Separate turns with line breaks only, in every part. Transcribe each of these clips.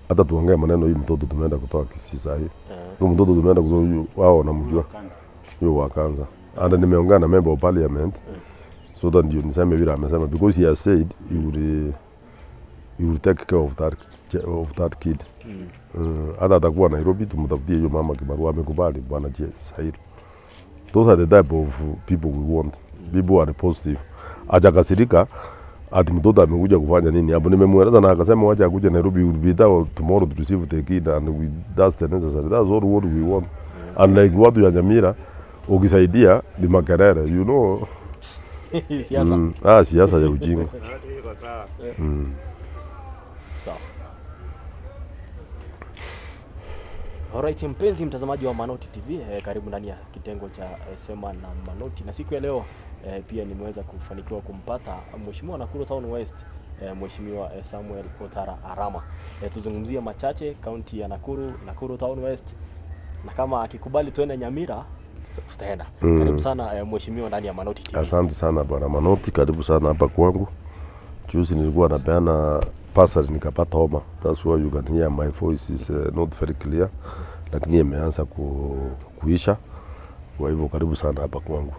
hata tuongee maneno hii mtoto tumeenda kutoa kesi sahi. Huyo mtoto tumeenda kuzoa wao wanamjua. Yeye wa Kanza. And nimeongea na member of parliament. So that ndio niseme vile amesema because he has said he will take care of that kid. Hata atakuwa Nairobi tumtafutie hiyo mama kibarua amekubali bwana Said. Those are the type of people we want. People who are positive. Ajakasirika ati mtoto amekuja kufanya nini hapo. Nimemweleza na akasema wacha akuje Nairobi, will be there tomorrow to receive the kid and we does the necessary. That's all what we want. And like watu ya Nyamira ukisaidia ni makerere, you know.
Siasa.
Siasa ya ujinga.
Sawa. Alright, mpenzi mtazamaji wa Manoti TV, karibu ndani ya kitengo cha Sema na Manoti. Na siku ya leo pia nimeweza kufanikiwa kumpata Mheshimiwa Nakuru Town West, Mheshimiwa Samuel Otara Arama. Tuzungumzie machache kaunti ya Nakuru Town West. Na kama akikubali tuende Nyamira tutaenda. Karibu sana Mheshimiwa ndani ya Manoti TV.
Asante sana bwana Manoti, karibu sana hapa kwangu. Juzi nilikuwa napeana pasari nikapata homa. That's why you can hear my voice is not very clear. Lakini imeanza kuisha. Kwa hivyo karibu sana hapa kwangu.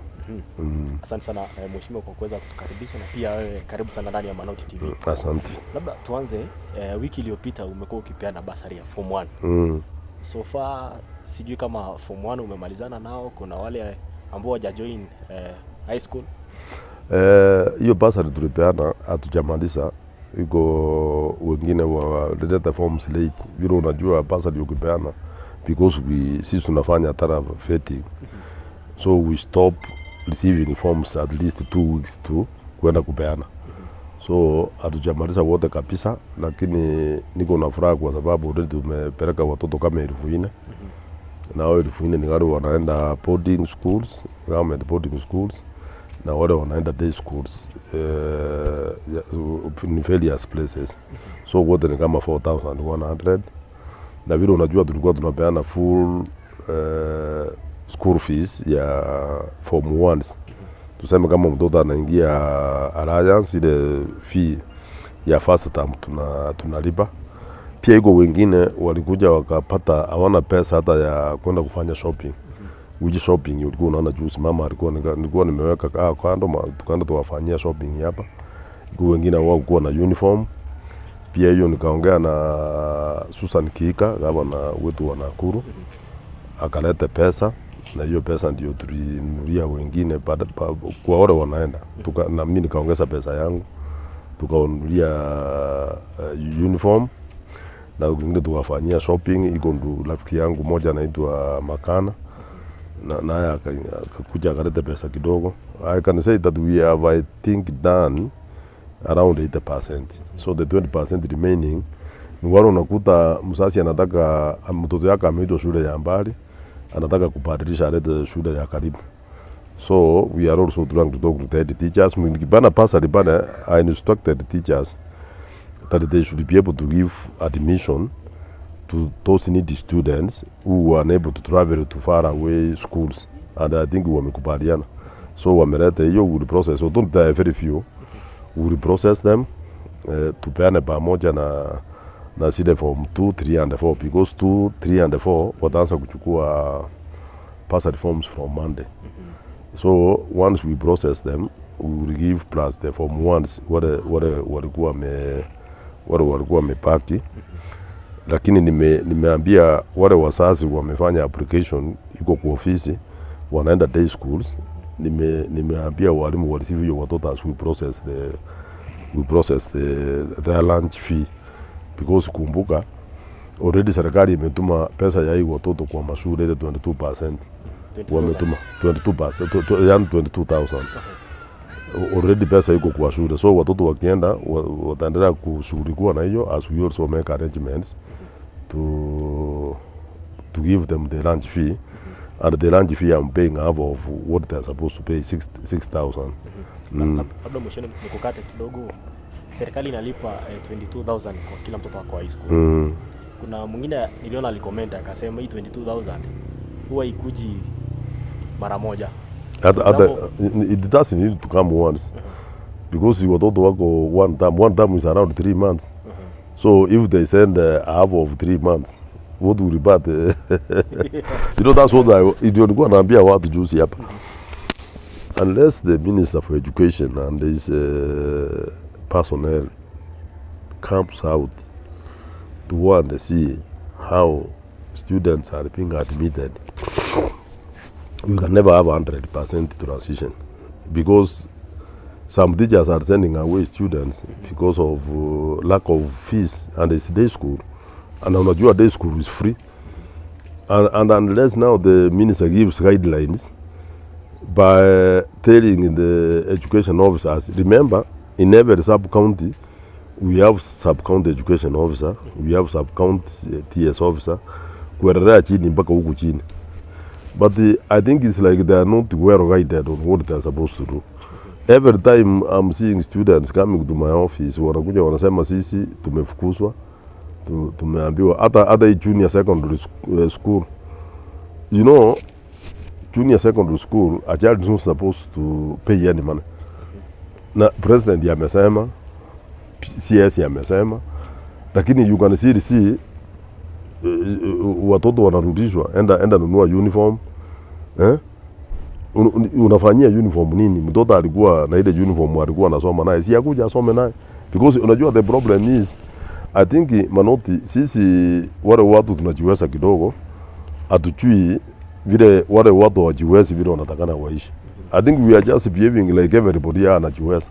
Asante sana Mheshimiwa kwa kuweza kutukaribisha na pia wewe karibu sana ndani ya Manoti TV.
Asante.
Labda tuanze, wiki iliyopita umekuwa ukipeana basari ya form 1. So far sijui kama form 1 umemalizana nao, kuna wale ambao hawajoin high school.
Hiyo basari tulipeana hatujamaliza. Iko wengine wa data forms late. Vile unajua basari ukipeana because sisi tunafanya thorough vetting. So we stop receiving forms at least 2 weeks to kwenda kupeana. So hatujamaliza wote kabisa, lakini niko na furaha kwa sababu already tumepeleka watoto kama 1000. Na hao 1000 ni wale wanaenda boarding schools, government boarding schools, na wale wanaenda day schools in various places. So wote ni kama 4100. Na vile unajua tulikuwa tunapeana full school fees ya form 1s. Tuseme kama mtoto anaingia Alliance, ile fee ya first term tunalipa. Pia iko wengine walikuja wakapata hawana pesa hata ya kwenda kufanya shopping. Which shopping ulikuwa unaona juzi mama nilikuwa nimeweka kando tukaenda tuwafanyia shopping hapa. Iko wengine wao kuwa na uniform. Pia hiyo nikaongea na Susan Kika gavana wetu wa Nakuru. Akaleta pesa na hiyo pesa ndio tulinunulia wengine kwa wale wanaenda. Na mimi nikaongeza pesa yangu. Tukanunulia uniform na wengine tukafanyia shopping. Iko ndo rafiki yangu moja anaitwa Makana na naye akakuja akaleta pesa kidogo. I can say that we have I think done around 80%. So the 20% remaining ni wale unakuta msasi anataka mtoto yake ameitwa shule ya mbali, anataka kubadilisha alete shule ya karibu. So we are also trying to talk to the teachers. Mkibana pasa libana, I instructed the teachers that they should be able to give admission to those needy students who are unable to travel to far away schools. And I think wamekubaliana. So wameleta hiyo will process. So don't die very few. We will process them tupeane pamoja na zile form 2, 3 and 4 because 2, 3 and 4 wataanza kuchukua passed forms from Monday. So once we process them, we will give plus the form 1s walikuwa wamepaki. Lakini nimeambia wale wazazi wamefanya application iko kwa ofisi wanaenda day schools. Nimeambia walimu wareceive hiyo watoto as we process the lunch fee because kumbuka already serikali imetuma pesa ya hiyo watoto kwa mashule ile 22%. Wametuma 22%, yani 22,000. Already pesa iko kwa shule. So watoto wakienda wataendelea kushughulikiwa na hiyo as we also make arrangements to give them the lunch fee. And the lunch fee I'm paying half of what they're supposed to pay, 6,000.
Labda mshoni nikukate kidogo. Serikali inalipa 22,000 kwa kila mtoto wa high school. Kuna mwingine niliona alikomenta akasema hii 22,000 huwa ikuji mara moja.
It doesn't need to come once. Because watoto wako one term is around 3 months. So if they send a half of 3 months, what will repart? You know, that's what nilikuwa naambia watu juzi hapa. Unless the Minister for Education and his personnel comes out to go and see how students are being admitted, we can never have 100% transition, because some teachers are sending away students because of lack of fees, and it's day school, and unajua day school is free, and unless now the minister gives guidelines by telling the education officers, remember in every sub-county we have sub-county education officer, we have sub-county TS officer, kuendelea chini mpaka huku chini. But I think it's like they are not well guided on what they are supposed to do. Every time I'm seeing students coming to my office, wanakuja wanasema sisi tumefukuzwa, tumeambiwa hata junior secondary school. You know, junior secondary school, a child is not supposed to pay any money. Na president yamesema, CS yamesema, lakini you can see watoto wanarudishwa, enda nunua uniform. Unafanyia uniform nini? Mtoto alikuwa na ile uniform alikuwa anasoma naye, si akuja asome naye, because unajua the problem is, I think Manoti, sisi wale watu tunajiweza kidogo, atujui vile wale watu wajiwezi vile wanatakana waishi. I think we are just behaving like everybody anajiweza.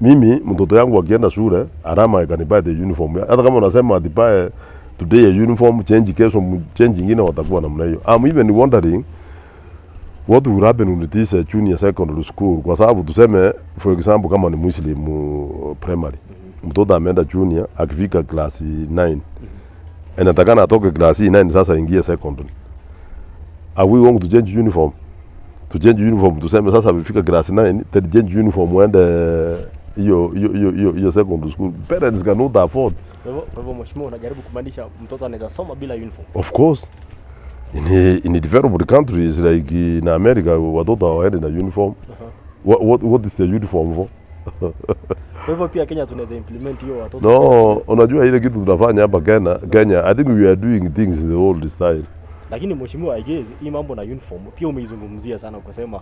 Mimi mtoto yangu akienda shule, Arama ikanibuy the uniform. Hata kama unasema atibuy today a uniform, change kesho change nyingine, watakuwa namna hiyo. I'm even wondering what will happen with this junior secondary school, kwa sababu tuseme for example kama ni Muslim primary, mtoto ameenda junior akifika class 9, anatakana atoke class 9 sasa ingie secondary. Are we going to change uniform? To change uniform tuseme sasa amefika class 9, to change uniform uende hiyo secondary school. Parents cannot afford.
Kwa hivyo mheshimiwa, unajaribu kumaanisha mtoto anaweza soma bila uniform?
Of course. In developed countries like in America, watoto hawaendi na uniform. What is the uniform for?
Kwa hivyo pia Kenya tunaweza implement hiyo watoto.
No, unajua ile kitu tunafanya hapa Kenya, I think we are doing things in the old style.
Lakini mheshimiwa, I guess hii mambo na uniform pia umeizungumzia sana, ukasema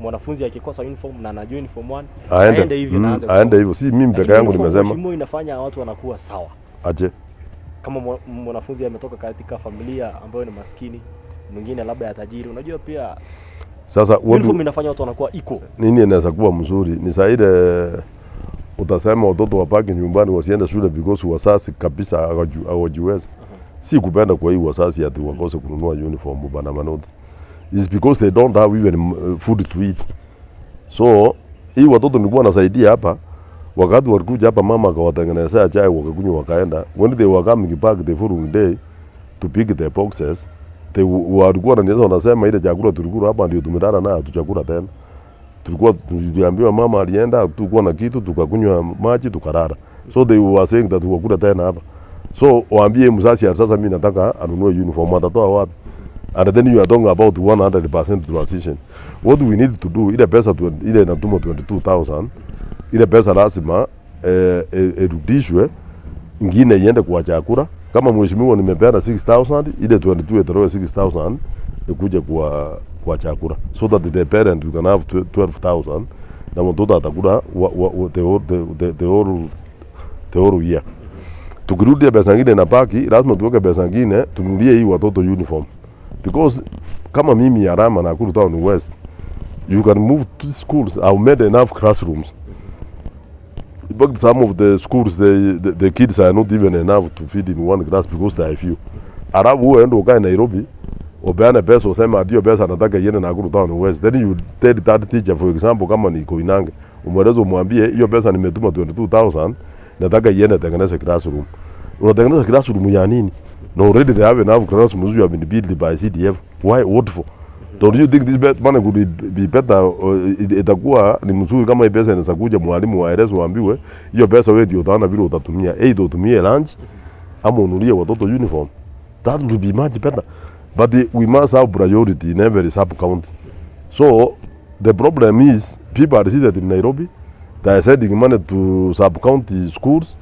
mwanafunzi akikosa uniform na anajua uniform 1 aende hivi na aanze kusoma.
Aende hivyo, si mimi peke yangu nimesema.
Mheshimiwa, inafanya watu wanakuwa sawa.
Aje.
Kama mwanafunzi ametoka katika familia ambayo ni maskini, mwingine labda ya tajiri, unajua pia
sasa
uniform inafanya watu wanakuwa iko.
Nini inaweza kuwa mzuri? Ni saide utasema watoto wapaki nyumbani wasiende shule because wasasi kabisa hawajiweza. Si kupenda kwa hii wasasi ati wakose kununua uniform bana Manoti. It's because they don't have even food to eat. So hii watoto nilikuwa nasaidia hapa, wakati walikuja hapa mama akawatengenezea chai wakakunywa wakaenda. When they were coming back the following day to pick their boxes, they walikuwa wanasema ile chakula tulikula hapa ndio tumelala nayo, tuchakula tena. Tulikuwa tuliambiwa mama alienda, tulikuwa na kitu tukakunywa maji tukarara. So they were saying that tukakula tena hapa. So waambie mzazi sasa mimi nataka anunue uniform, atatoa wapi? And then you are talking about 100% transition. What we need to do, ile pesa ile inatuma 22,000, ile pesa lazima erudishwe, ingine iende kwa chakula. Kama mheshimiwa nimepeana 6,000, ile 22 itolewe 6,000 ikuje kwa chakula, so that the parent we can have 12,000 na mtoto atakula the whole year. Tukirudi pesa nyingine na baki, lazima tuweke pesa nyingine tununulie hii watoto uniform, because kama mimi Arama na Nakuru Town West, you can move to schools. I've made enough classrooms, but some of the schools the kids are not even enough to feed in one class because they are few. Arabu uende ukae Nairobi obeane pesa usema adio pesa nataka iende Nakuru Town West, then you tell that teacher for example kama ni Koinange, umweleze umwambie hiyo pesa nimetuma 22,000 nataka iende tengeneze classroom. Unatengeneza classroom ya nini? No, already they have enough classrooms you have been built by CDF. Why? What for? Don't you think this money could be better? Itakuwa ni mzuri kama hii pesa inaweza kuja mwalimu waeleze waambiwe hiyo pesa wewe ndio utaona vile utatumia. Either utumie lunch ama ununulie watoto uniform. That would be much better. But we must have priority in every sub-county. So the problem is people are seated in Nairobi. They are sending money to sub-county schools.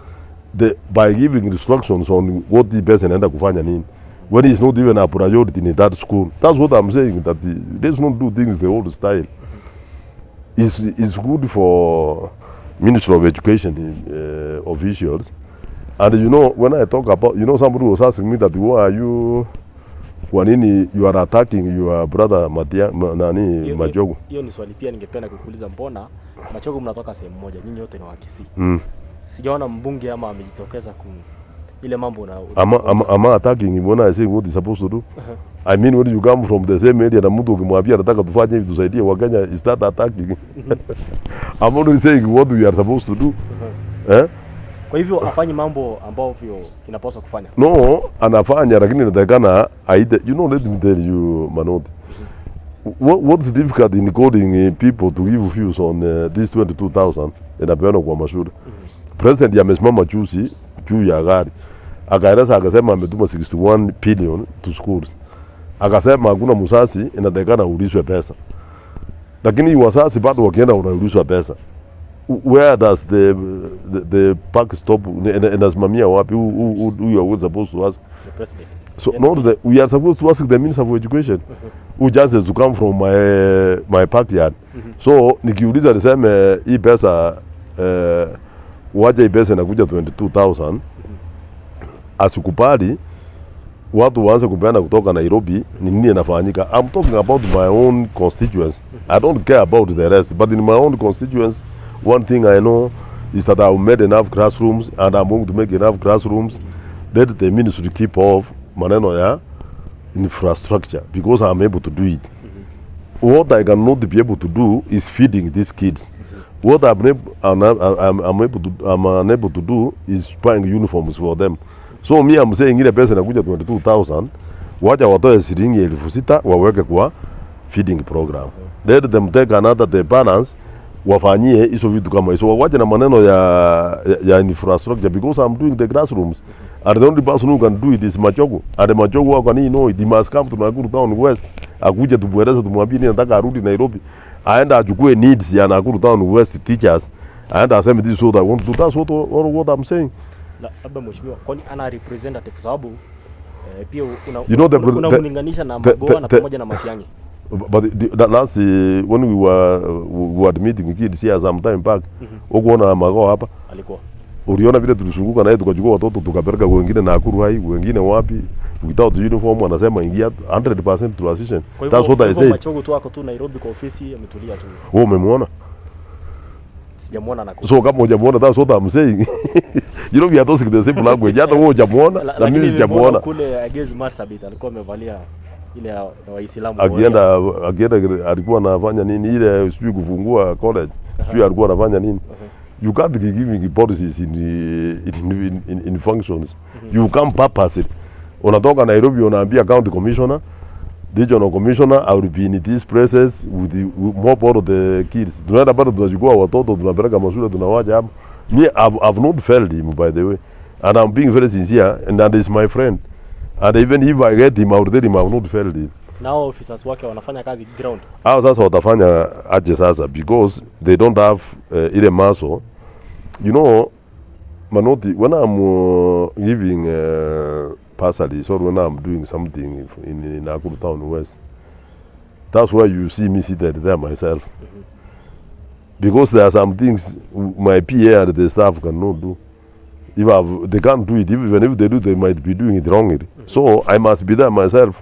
by giving instructions on what the person anaenda kufanya nini, when he's not even a priority in that school. That's what I'm saying, that let's not do things the old style. It's good for Ministry of Education officials. And you know, when I talk about, you know, somebody was asking me that, why are you, wanini, you are attacking your brother Majogo.
Hiyo ni swali pia ningependa kukuuliza, mbona Majogo mnatoka sehemu moja, nyinyi wote ni wa Kisii. Sijaona mbunge ama amejitokeza ile mambo na
ama attacking him when I say what he's supposed to do. I mean, when you come from the same area na mtu ukimwambia anataka tufanye hivi tusaidie Wakenya, is that attacking? I'm only saying what we are supposed to do.
Kwa hivyo afanye mambo ambavyo inapaswa kufanya.
No, anafanya lakini inatakana aide. You know, let me tell you, Manoti. What's difficult in calling people to give views on this 22,000 inapeana kwa mashule. President amesimama juzi juu ya gari. Akaeleza akasema ametuma 61 billion to schools. Akasema hakuna msasi inatakana ulizwe pesa. Lakini wasasi bado wakienda unaulizwa pesa. Where does the park stop? And as Mamia wapi, who are we supposed to ask?
The president.
So we are supposed to ask the Minister of Education, who just has to come from my backyard. So nikiuliza niseme hii pesa waje hii pesa inakuja 22,000, asikubali watu waanze kupeana kutoka Nairobi, ni nini inafanyika. I'm talking about my own constituents. I don't care about the rest, but in my own constituents, one thing I know is that I've made enough classrooms, and I'm going to make enough classrooms. Let the ministry keep off maneno ya infrastructure, because I'm able to do it. What I cannot be able to do is feeding these kids. What I'm unable to do is buying uniforms for them. So me, I'm saying ile pesa inakuja 22,000, wacha watoe shilingi 6,000 waweke kwa feeding program. Let them take another the balance, wafanyie hizo vitu kama hizo. Wacha na maneno ya infrastructure, because I'm doing the classrooms. And the only person who can do it is Majogo. And Majogo wako ni know it, he must come to Nakuru Town West. Akuje tumweleze tumwambie nataka arudi Nairobi. Aenda achukue needs ya Nakuru Town West teachers. Aenda aseme this is what I want to do. That's what I'm saying.
Labda mheshimiwa, kwani ana representative sababu pia unamulinganisha na Magoa na pamoja na Matiang'i.
But last when we were meeting kids here some time back, ukoona Magoa hapa
alikuwa.
Uliona vile tulisunguka naye tukachukua watoto tukapeleka wengine Nakuru hai, wengine wapi, without uniform, anasema ingia 100% transition. That's what I say.
Machogo tu wako tu Nairobi kwa ofisi ametulia tu.
Wewe umemwona?
Sijamuona Nakuru.
So kama hujamuona, that's what I'm saying. You know, we are talking the same language. Hata wewe hujamuona na mimi sijamuona.
Kule against Marsabit alikuwa amevalia ile ya Waislamu.
Akienda alikuwa anafanya nini ile sijui kufungua college. Sijui alikuwa anafanya nini. You can't be giving policies in functions. You can't purpose it. Unatoka Nairobi unaambia county commissioner, regional commissioner, I will be in these places with more part of the kids. Tunaenda bado tunachukua watoto tunapeleka mashule tunawacha hapa. Me, I've not failed him, by the way, and I'm being very sincere, and that is my friend. And even if I get him, I will tell him I've not failed him.
Now officers wake wanafanya kazi ground.
Hao sasa watafanya aje sasa, because they don't have ile muscle. You know, Manoti, when I'm giving parcels, or when I'm doing something in Nakuru Town West, that's why you see me seated there myself. Because there are some things my PA and the staff cannot do. They can't do it. Even if they do, they might be doing it wrongly. So I must be there myself.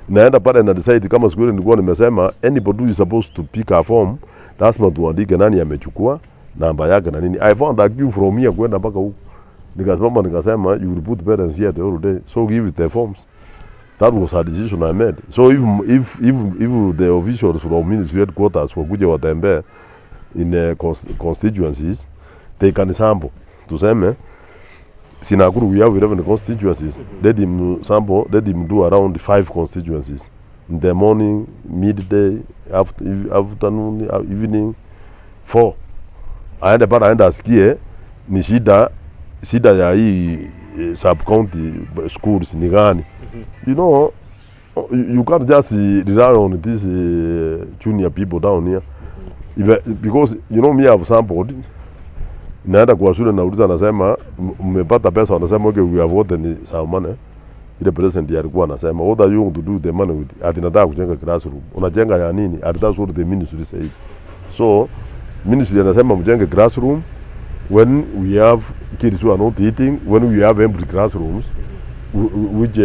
Naenda pale na decide kama siku ile nilikuwa nimesema anybody who is supposed to pick a form, lazima tuandike nani amechukua, namba yake na nini. I found a queue from here kwenda mpaka huko. Nikasema you will put parents here the whole day. So give it the forms. That was a decision I made. So if the officials from ministry headquarters wakuja watembee in constituencies, they can sample. Tuseme Sinakuru, we have 11 constituencies. Let him sample, let him do around 5 constituencies. In the morning, midday, afternoon, evening, 4. Aenda asikie ni shida ya hii sub-county schools ni gani. You know, you can't just rely on these junior people down here. Because, you know, me, I've sampled Naenda kwa shule nauliza, anasema mmepata pesa, anasema okay, we have gotten some money. Ile president alikuwa anasema what are you going to do with the money with? Atinataka kujenga classroom. Unajenga ya nini? That's what the ministry said. So ministry anasema mjenge classroom when we have kids who are not eating, when we have empty classrooms which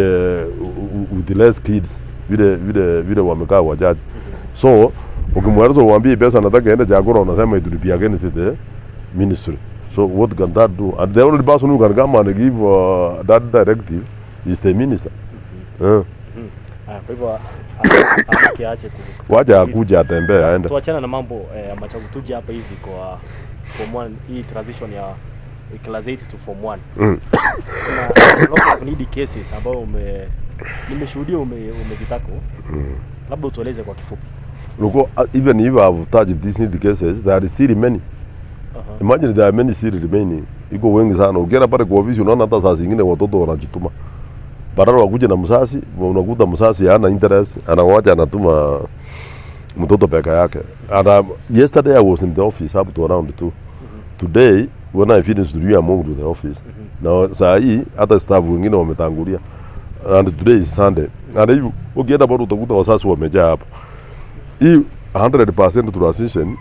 with less kids vile wamekaa wachache. So ukimweleza uambie pesa nataka ende Jagora, unasema itulipia against the ministry. So what can that do? And the only person who can come and give that directive is the minister.
Kwa hivyo kiache
wacha akuja atembee aende.
Tuachana na mambo ya Machagu, tuje hapa hivi kwa form 1, hii transition ya class 8 to form 1. Kuna lot of need cases ambao nimeshuhudia umezitako. Labda utueleze kwa kifupi.
Look, even if I've touched these need cases, there are still many. Imagine there are many still remaining. Iko wengi sana. Ukienda pale kwa ofisi unaona hata saa zingine watoto wanajituma. Badala wakuje na msasi, unakuta msasi hana interest, anawacha anatuma mtoto peka yake. And yesterday I was in the office up to around 2. Today when I finished to do among to the office. Now saa hii hata staff wengine wametangulia. And today is Sunday. And hivi ukienda bado utakuta wasasi wamejaa hapo. Hii 100% transition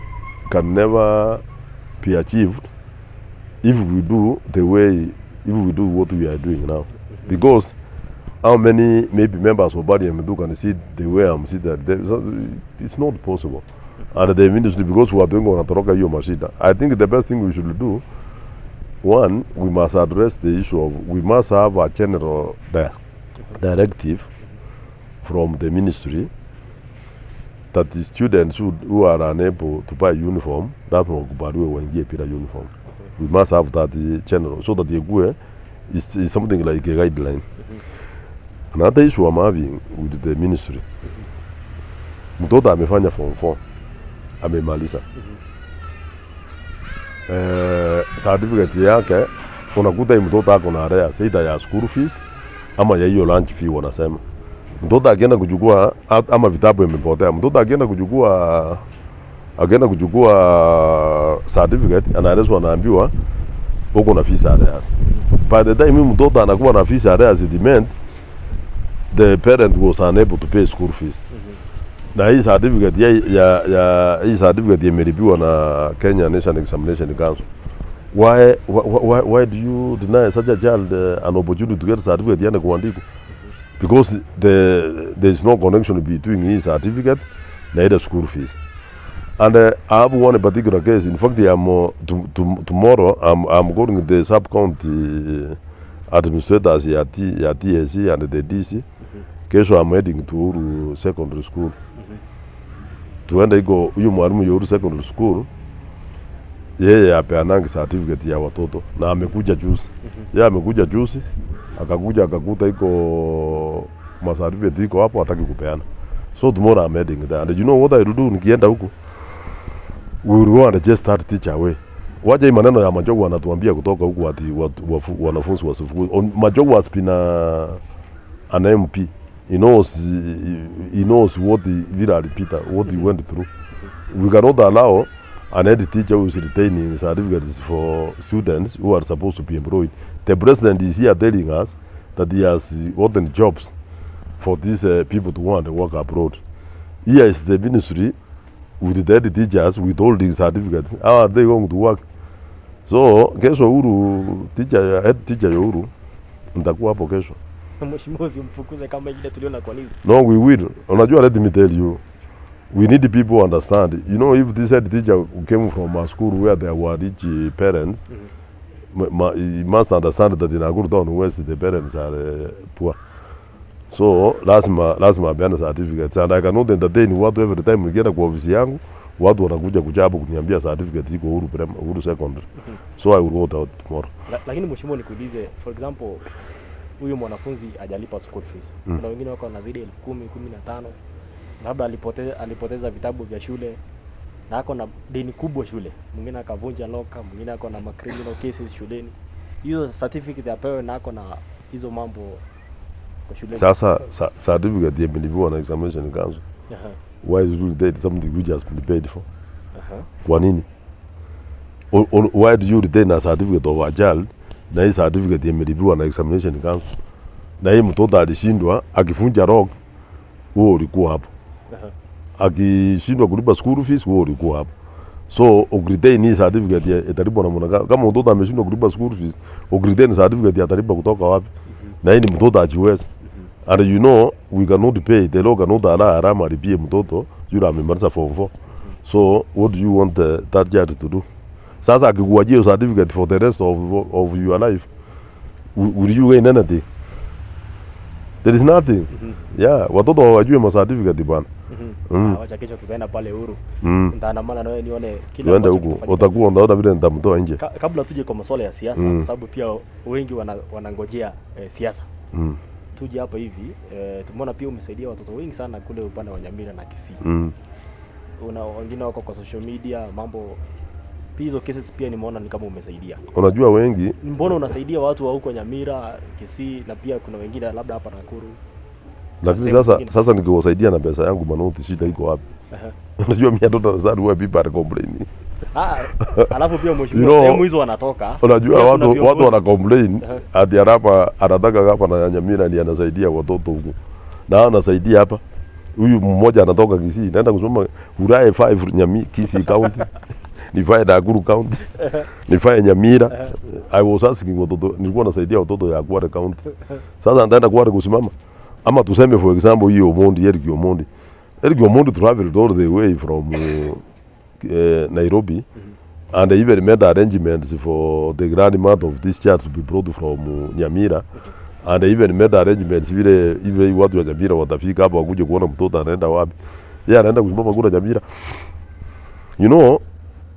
can never be achieved if we do what we are doing now. Because how many maybe members of body can see the way I'm sitting there? It's not possible. And the ministry, because we are doing on a toroka hiyo mashida. I think the best thing we should do, one, we must address the issue of, we must have a general directive from the ministry that the students who are unable to buy uniform, that wakubaliwe waingie bila uniform. We must have that general, so that the GUE is something like a guideline. Another issue I'm having with the ministry, mtoto amefanya form 4, amemaliza. Certificate yake, unakuta mtoto ako na arrears, either ya school fees, ama ya hiyo lunch fee wanasema. Mtoto akienda kuchukua ama vitabu imepotea, mtoto akienda kuchukua certificate, anaelezwa anaambiwa uko na fees arrears. By the time mtoto anakuwa na fees arrears, it meant the parent was unable to pay school fees. Na hii certificate hii certificate imelipiwa na Kenya National Examination Council. Why do you deny such a child an opportunity to get a certificate yende kuandikwa? Because there is no connection between his certificate and the school fees. And I have one particular case. In fact, tomorrow I'm going to the sub-county administrators at TSC and the DC. Kesho I'm heading to Uru Secondary School. Tuende iko huyu mwalimu ya Uru Secondary School, yeye apeananga certificate ya watoto na amekuja juzi. Yeye amekuja juzi, akakuta iko certificate iko hapo, hataki kupeana. So tomorrow I'm heading there. And you know what I will do nikienda huko? We will go and just start teach away. Waje maneno ya Majogu anatuambia kutoka huko ati wanafunzi wasifukuze. Majogu has been an MP. He knows what what he went through. We cannot allow an head teacher who is retaining certificates for students who are supposed to be employed. The president is here telling us that he has gotten jobs for these people to want to work abroad. Here is the ministry with the head teachers with all these certificates. How are they going to work? So, kesho Uru head teacher ya Uru nitakuwa hapo kesho.
Mheshimiwa mfukuze kama ile tuliona kwa news.
No, we will. Unajua, let me tell you, we need people to understand. You know, if this head teacher came from a school where there were rich parents, he must understand that in Aguru Town West the parents are poor. So lazima apeane certificates, and I cannot entertain watu every time nikienda kwa ofisi yangu watu wanakuja kujabu kuniambia certificate iko Uru Secondary. So I will go out tomorrow.
Lakini mheshimiwa nikuulize, for example, huyu mwanafunzi hajalipa school fees. Kuna wengine wako na zaidi 10,000, 15,000. Labda alipoteza vitabu vya shule na ako na deni kubwa shule. Mwingine akavunja loka, mwingine ako na criminal cases shuleni. Hiyo certificate apewe na ako na hizo mambo kwa shule.
Sasa certificate imelipiwa na examination council. Why is it something which has been paid for? Kwa nini? why do you retain a certificate of a child na hii certificate imelipiwa na examination council, na hii mtoto alishindwa akifunja rock, wewe ulikuwa hapo. Akishindwa kulipa school fees, wewe ulikuwa hapo. So ukretain hii certificate italipwa na mwana. Kama mtoto ameshindwa kulipa school fees, ukretain certificate atalipa kutoka wapi? Na hii ni mtoto ajiweza. And you know we cannot pay, the law cannot allow Arama alipie mtoto yule amemaliza form 4. So what do you want that judge to do? Sasa akikuajia certificate for the rest of your life, will you gain anything? There is nothing. Yeah, watoto hawajui ma certificate bwana.
Wacha kesho tutaenda pale huru. Nitaandamana na wewe nione
kile ambacho huko. Utakuwa unaona vile nitamtoa nje.
Kabla tuje kwa masuala ya siasa, kwa sababu pia wengi wanangojea siasa. Tuje hapa hivi, tumeona pia umesaidia watoto wengi sana kule upande wa Nyamira na Kisii. Una wengine wako kwa social media, mambo hizo cases pia nimeona ni kama umesaidia.
Unajua wengi,
mbona unasaidia watu wa huko Nyamira, Kisii, na pia kuna wengine labda hapa Nakuru?
Lakini sasa nikiwasaidia na pesa yangu manoti, shida iko wapi? Unajua mimi ndo nazadi wewe people are complaining.
Alafu pia mheshimiwa sehemu hizo wanatoka.
Unajua watu wana complain ati Arama anataka hapa na Nyamira ni anasaidia watoto huko. Na anasaidia hapa. Huyu mmoja anatoka Kisii, naenda kusoma Urae 5 Nyamira Kisii County. Nifae Nakuru County. Nifae Nyamira. I was asking watoto, nilikuwa nasaidia watoto ya Kwale County. Sasa nitaenda Kwale kusimama. Ama tuseme for example hiyo Omondi, Eric Omondi traveled all the way from Nairobi and even made arrangements for the grandmother of this child to be brought from Nyamira and even made arrangements vile watu wa Nyamira watafika hapa wakuje kuona mtoto anaenda wapi. Yeye anaenda kusimama kule Nyamira. You know,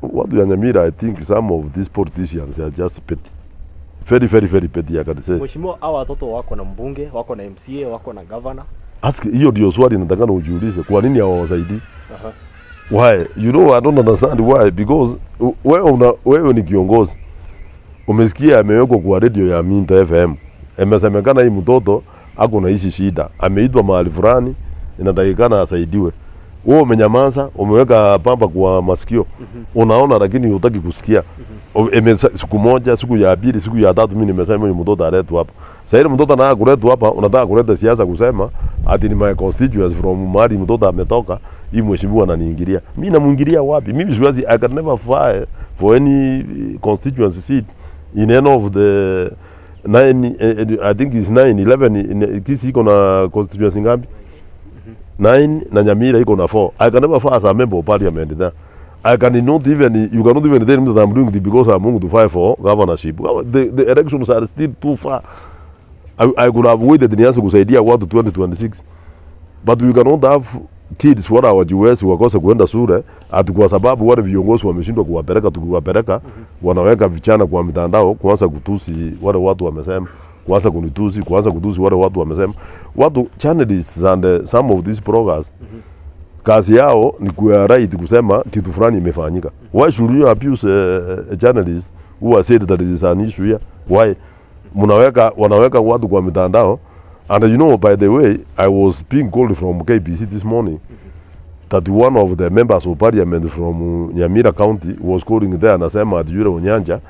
watu wa Nyamira, I think some of these politicians are just petty. Very, very, very petty, I can say.
Mheshimiwa, hawa watoto wako na mbunge, wako na MCA, wako na governor.
Hiyo ndio swali nataka ujiulize, kwa nini hawawasaidii? Why? You know, I don't understand why. Because wewe ni kiongozi. Umesikia amewekwa kwa radio ya Minta FM. Amesemekana hii mtoto ako na hizi shida. Ameitwa mahali fulani, inatakikana asaidiwe. Wewe umenyamaza, umeweka pamba kwa masikio. Unaona lakini hutaki kusikia. Siku moja, siku ya pili, siku ya tatu mimi nimesema huyu mtoto aletwe hapa. Sasa ile mtoto anataka kuletwa hapa, unataka kuleta siasa kusema ati ni my constituents from mahali mtoto ametoka, hii mheshimiwa ananiingilia. Mimi namuingilia wapi? Mimi siwezi, I can never file for any constituency seat in any of the 9, I think it's 9, 11, Kisii iko na constituency ngapi? 9 na Nyamira iko na 4. I can never file as a member of parliament there. You cannot even tell me that I'm doing it because I'm going to fight for governorship. The elections are still too far. I could have waited nianze kusaidia watu 2026. But we cannot have kids wala wajiwezi wakose kuenda shule ati kwa sababu wale viongozi wameshindwa kuwapeleka wanaweka vichana kwa mitandao kuanza kutusi wale watu wamesema, kuanza kutusi wale watu wamesema. Watu channelists and some of these bloggers kazi yao ni kuwa right kusema kitu fulani imefanyika. Why should you abuse a journalist who has said that it is an issue here? Why? Wanaweka watu kwa mitandao. And you know, by the way, I was being called from KBC this morning that one of the members of parliament from Nyamira County was calling there anasema ati yule Onyanja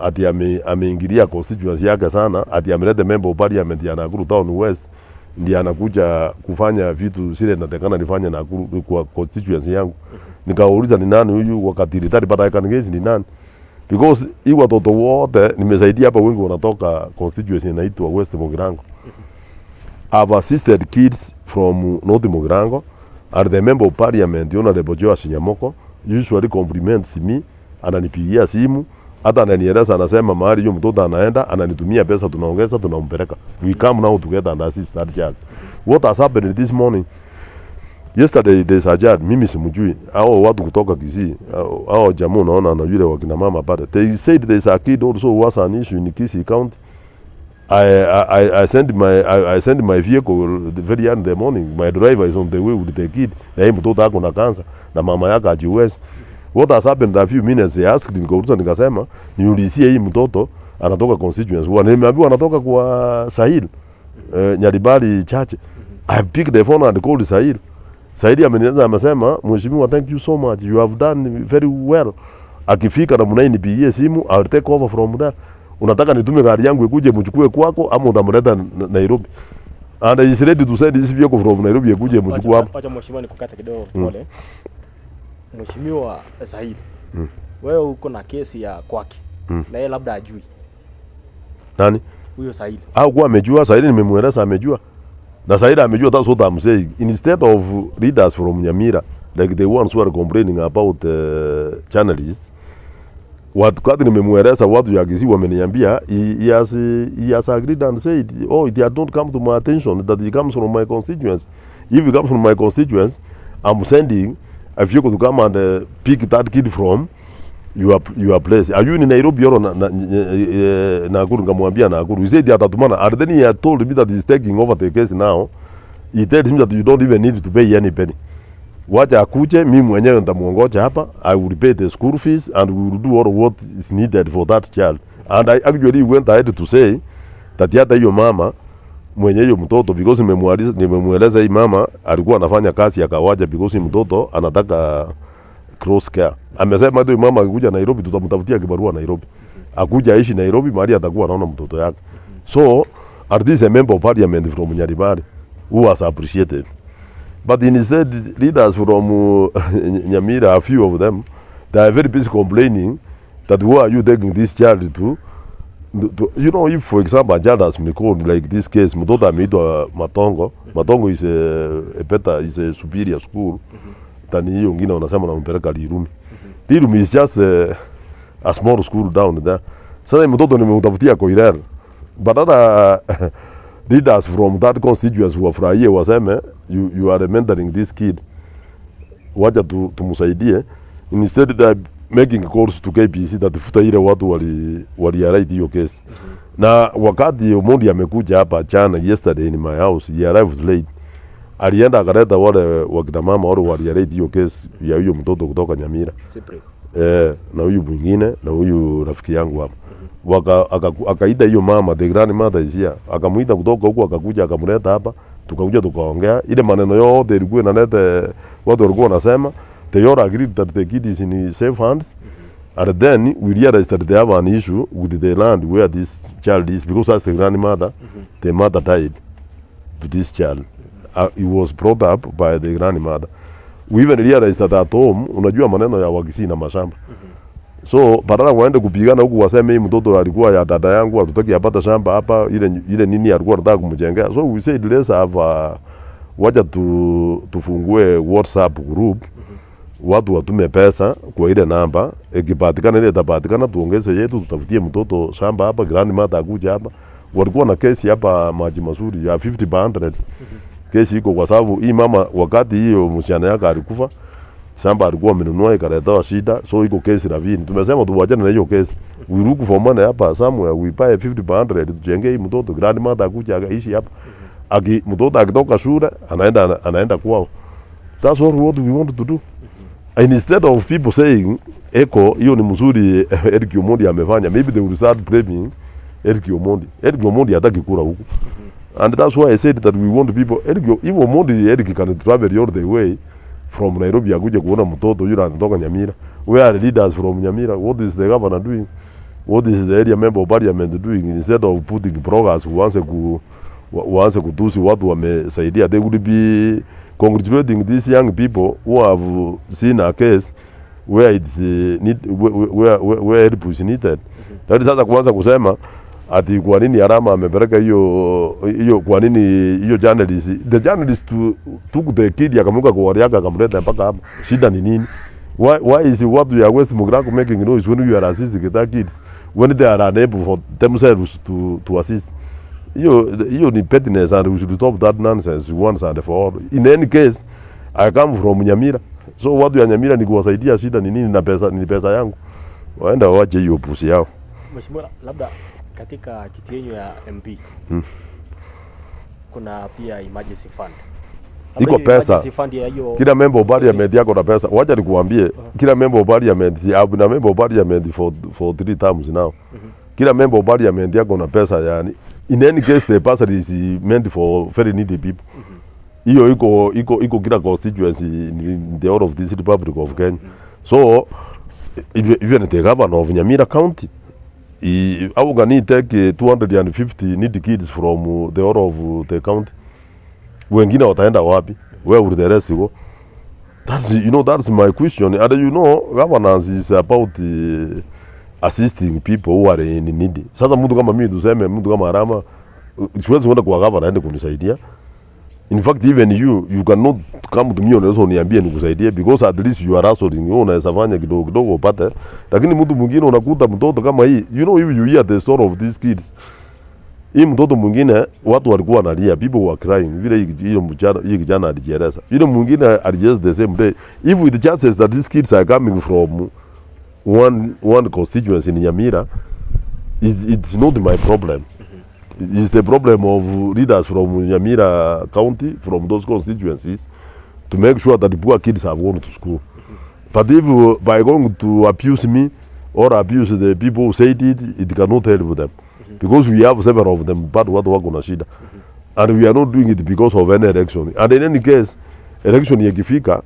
ati ameingilia constituency yake sana, ati ameleta member of parliament ya Nakuru Town West ndiye anakuja kufanya vitu zile natakana nifanye na kwa constituency yangu. Nikauliza ni nani huyu wakati ritari but I can guess ni nani. Because hii watoto wote nimesaidia hapa wengi wanatoka constituency inaitwa West Mogirango. I've assisted kids from North Mogirango and the member of parliament Honorable Joash Nyamoko usually compliments me, ananipigia simu, hata ananieleza anasema mahali hiyo mtoto anaenda, ananitumia pesa, tunaongeza tunampeleka. We come now together and assist that child. What has happened this morning? Yesterday there's a child, mimi simjui, hao watu kutoka Kisii, hao jamaa unaona na yule wakina mama pale. They said there's a kid also who was an issue in Kisii County. I send my vehicle very early in the morning. My driver is on the way with the kid. Na mtoto ako na cancer na mama yake ajiwezi. What has happened a few minutes, I asked nikasema niulizie hii mtoto anatoka constituency. Nimeambiwa anatoka kwa Sahil. Nyaribali chache. I picked the phone and called Sahil. Sahil amenieleza amesema, "Mheshimiwa, thank you so much. You have done very well. Akifika na mnaini nipigie simu, I'll take over from there. Unataka nitume gari yangu ikuje mchukue kwako ama utamleta Nairobi? And he's ready to send this vehicle from Nairobi ikuje mchukue hapa.
Acha mheshimiwa nikukata kidogo pole. Mheshimiwa Sahili. Wewe uko na kesi ya kwake. Na yeye labda ajui.
Nani?
Huyo Sahili.
Au kwa amejua, Sahili nimemueleza amejua. Na Sahili amejua, that's what I'm saying. Instead of readers from Nyamira, like the ones who are complaining about journalists, wakati nimemueleza watu ya Kisii wameniambia he has agreed and said, oh, it had not come to my attention that it comes from my constituents. If it comes from my constituents, I'm sending a vehicle to come and pick that kid from your place. Are you in Nairobi or Nakuru? Ngamwambia Nakuru. He said atatumana. And then he had told me that he's taking over the case now. He tells me that you don't even need to pay any penny. Wacha akuje, mimi mwenyewe nitamuongoja hapa. I will pay the school fees and we will do all of what is needed for that child. And I actually went ahead to say that hata hiyo mama mwenye hiyo mtoto, because nimemueleza hii mama alikuwa anafanya kazi akawaja because mtoto anataka cross care. Amesema hata mama akikuja Nairobi tutamtafutia kibarua Nairobi. Akuja aishi Nairobi mahali atakuwa anaona mtoto yake. So, at least a member of parliament from Nyaribari who was appreciated. But instead, leaders from Nyamira, a few of them, they are very busy complaining that why are you taking this child to you know, if for example a child has been called like this case, mtoto ameitwa Matongo. Matongo is a superior school. Tani hiyo ngine wanasema wanampeleka Lirumi. Lirumi is just a small school down there. Sasa mtoto nimemtafutia Koirer. But other leaders from that constituency wafurahie waseme you are mentoring this kid. Wacha tumusaidie. Instead they making calls to KPC that futa ile watu wali hiyo case. Na wakati Omondi amekuja hapa jana yesterday in my house, he arrived late. Alienda akaleta wale wakina mama wale wali hiyo case ya huyo mtoto kutoka Nyamira. Na huyu mwingine na huyu rafiki yangu hapa. Akaita hiyo mama, the grandmother is here. Akamuita kutoka huko akakuja akamleta hapa, tukakuja tukaongea. Ile maneno yote ilikuwa inaleta watu walikuwa wanasema, they all agreed that the kid is in safe hands. And then we realized that they have an issue with the land where this child is, because as the grandmother, the mother died to this child. He was brought up by the grandmother. We even realized that at home, unajua maneno ya Wakisii na mashamba. So badala waende kupigana huku waseme hii mtoto alikuwa ya dada yangu, hatutaki apata shamba hapa, ile nini alikuwa anataka kumjengea. So we said let's have wacha tufungue WhatsApp group, watu watume pesa kwa ile namba, ikipatikana ile itapatikana tuongeze yetu, tutafutie mtoto shamba hapa, grandmother akuja hapa. Walikuwa na kesi hapa Maji Mazuri ya 50/100. Kesi iko kwa sababu hii mama wakati hiyo msichana yake alikufa, shamba alikuwa amenunua ikaleta shida, so iko kesi ravini. Tumesema tuwachane na hiyo kesi. We look for money hapa somewhere, we pay 50/100 tujenge hii mtoto, grandmother akuja akaishi hapa. Mtoto akitoka shule anaenda kwao. That's all what we want to do. And instead of people saying eko hiyo ni mzuri Eric Omondi amefanya, maybe they will start blaming Eric Omondi. Eric Omondi hataki kura huku. And that's why I said that we want people, if Omondi can travel all the way from Nairobi akuje kuona mtoto yule anatoka Nyamira. Where are the leaders from Nyamira? What is the governor doing? What is the area member of parliament doing? Instead of putting bloggers waanze kutusi watu wamesaidia, they would be congratulating these young people who have seen a case where it's where help is needed. That sasa kuanza kusema ati kwa nini Arama amepeleka hiyo kwa nini hiyo journalist, the journalist took the kid akamuka kwa wariaka akamleta mpaka hapa. Shida ni nini? Why is what you are West Mugraku making noise when you are assisting the kids when they are unable for themselves to assist? Hiyo ni pettiness, and we should stop that nonsense once and for all. In any case, I come from Nyamira. So watu ya Nyamira ni kuwasaidia, shida ni nini? Na pesa ni pesa yangu. Waenda waache hiyo pusi yao.
Mheshimiwa, labda katika kiti yenu ya MP kuna pia emergency fund.
Iko pesa. Kila member of parliament yako na pesa. Wacha nikuambie, kila member of parliament, I've been a member of parliament for 3 terms now. Kila member of parliament yako na pesa yani. In any case, the bursary is meant for very needy people. Hiyo iko kila constituency in the whole of this Republic of Kenya. So even the governor of Nyamira County, how can he take 250 needy kids from the whole of the county? Wengine wataenda wapi? Where would the rest go? That's my question. And governance is about assisting people who are in need. Sasa mtu kama mimi tuseme mtu kama Arama siwezi kwenda kwa governor aende kunisaidia. In fact, even you cannot come to me and also niambie nikusaidie because at least you are hustling. Unaweza fanya kidogo upate. Lakini mtu mwingine unakuta mtoto kama hii. If you hear the story of these kids. Hii mtoto mwingine watu walikuwa wanalia, people were crying. Vile hii kijana alijieleza. Yule mwingine alijieleza the same day. If with the chances that these kids are coming from one constituency in Nyamira, it's not my problem. It's the problem of leaders from Nyamira County, from those constituencies, to make sure that the poor kids have gone to school. But if by going to abuse me or abuse the people who said it cannot help them. Because we have several of them, but what wako na shida. And we are not doing it because of any election. And in any case, election yakifika,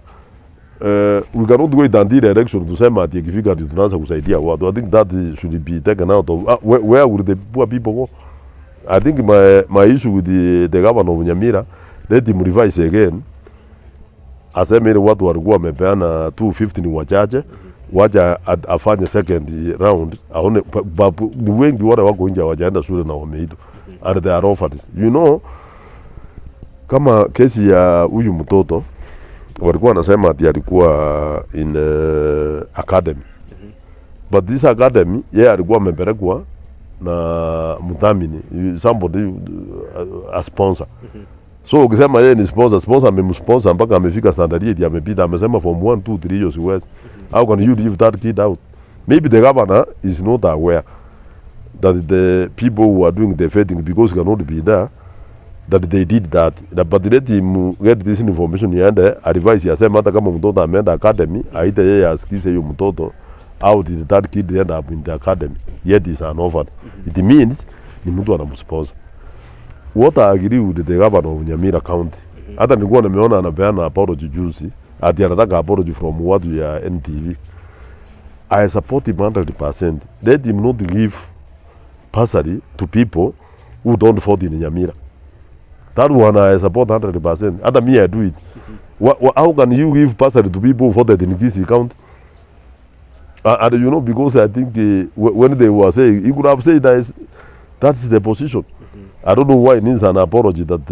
we cannot wait until the election to say ati yakifika tunaanza kusaidia watu. I think that should be taken out of where would the poor people go? I think my issue with the governor of Nyamira, let him revise again. Aseme ile watu walikuwa wamepeana 250 ni wachache, wacha afanye second round, aone ni wengi wale wako nje hawajaenda shule na wameitwa. And they are orphans. Kama kesi ya huyu mtoto walikuwa wanasema ati alikuwa in academy. But this academy alikuwa amepelekwa na mdhamini, somebody a sponsor. So ukisema yeye ni sponsor amemsponsor mpaka amefika standard yetu amepita, amesema from 1 2 3 years west. How can you leave that kid out? Maybe the governor is not aware that the people who are doing the vetting, because he cannot be there, that they did that. But let him get this information yende, advise yasema hata kama mtoto ameenda academy, aite yeye asikize hiyo mtoto, how did that kid end up in the academy? Yet is an orphan. It means ni mtu anamsponsor. What I agree with the governor of Nyamira County. Hata nilikuwa nimeona anapeana apology juzi, ati anataka apology from watu ya NTV. I support him 100%. Let him not give bursary to people who don't vote in Nyamira. That one I support 100%. Hata me I do it. How can you give bursary to people who voted in Kisii County? And because I think when they were saying, he could have said that's the position. I don't know why it needs an apology that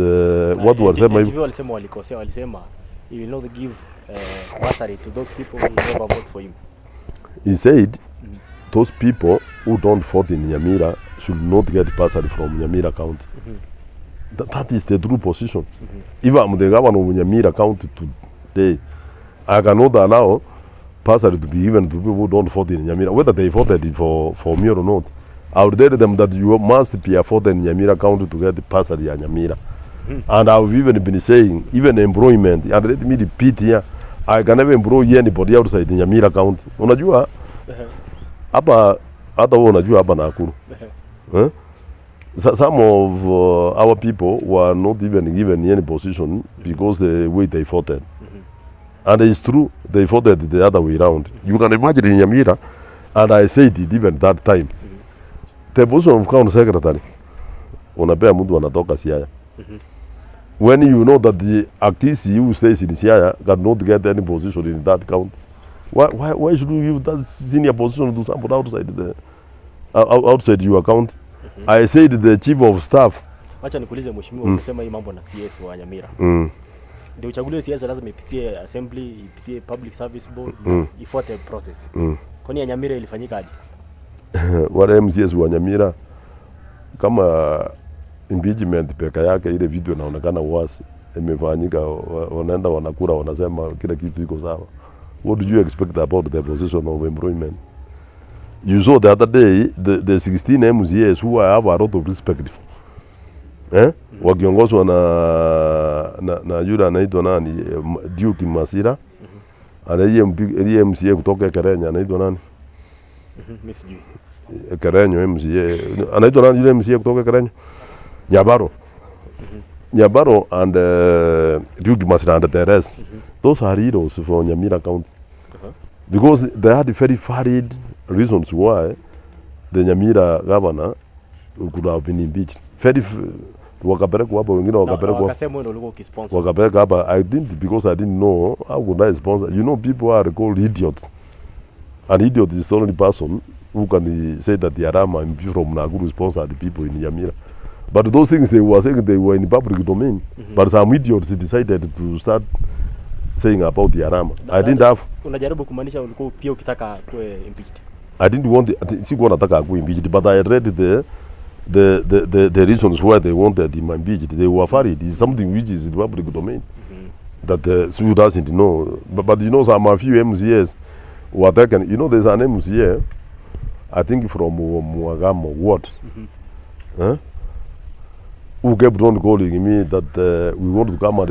what was said.
Walisema he will not give bursary to those people who never vote for him.
He said those people who don't vote in Nyamira should not get bursary from Nyamira County. That is the true position. If I'm the governor of Nyamira County today, I cannot allow bursary to be given to people who don't vote in Nyamira, whether they voted for me or not. I would tell them that you must be afforded in Nyamira County to get the bursary in Nyamira. And I've even been saying, even employment, and let me repeat here, I can never employ anybody outside in Nyamira County. Unajua? Hapa, hata wewe unajua hapa Nakuru. Some of our people were not even given any position because the way they voted. And it's true, they voted the other way around. You can imagine in Nyamira, and I said it even that time. The position of county secretary, unapea mtu anatoka Siaya. When you know that the activist who stays in Siaya cannot get any position in that county, why should you give that senior position to somebody outside your county? I said the chief of staff.
Acha nikuulize mheshimiwa, unasema hii mambo na CS wa Nyamira. Ndio uchaguliwe CS lazima ipitie assembly, ipitie public service board, ifuate process. Kwani ya Nyamira ilifanyika aje? Wale
MCS wa Nyamira kama impeachment peka yake, ile video inaonekana wazi imefanyika, wanaenda wanakura wanasema kila kitu iko sawa. What do you expect about the position of employment? You saw the other day the 16 MCS who I have a lot of respect for. Wakiongozwa na yule anaitwa nani, Duke Masira. Aliye MCA kutoka Kenya anaitwa nani?
Miss G.
Kenya MCA. Anaitwa nani yule MCA kutoka Kenya? Nyabaro. Nyabaro and Duke Masira and the rest. Those are heroes for Nyamira County. Because they had very varied reasons why the Nyamira governor could have been impeached. Wakapelekwa hapa, wengine wakapelekwa.
Wakasema ndio ulikuwa ukisponsor.
Wakapeleka hapa. I didn't, because I didn't know. How could I sponsor? You know, people are called idiots. An idiot is the only person who can say that the Arama and people from Nakuru sponsored the people in Nyamira. But those things they were saying, they were in public domain. But some idiots decided to start saying about the Arama. I didn't have.
Unajaribu kumaanisha ulikuwa pia ukitaka kuwe impeached?
I didn't want sikuwa nataka kuwe impeached, but I read the reasons why they wanted him impeached. They were varied. It's something which is in public domain that Sue doesn't know. But you know, some few MCAs were taken. You know, there's an MCA, I think from Muagamo, what? Who kept on calling me that we want to come at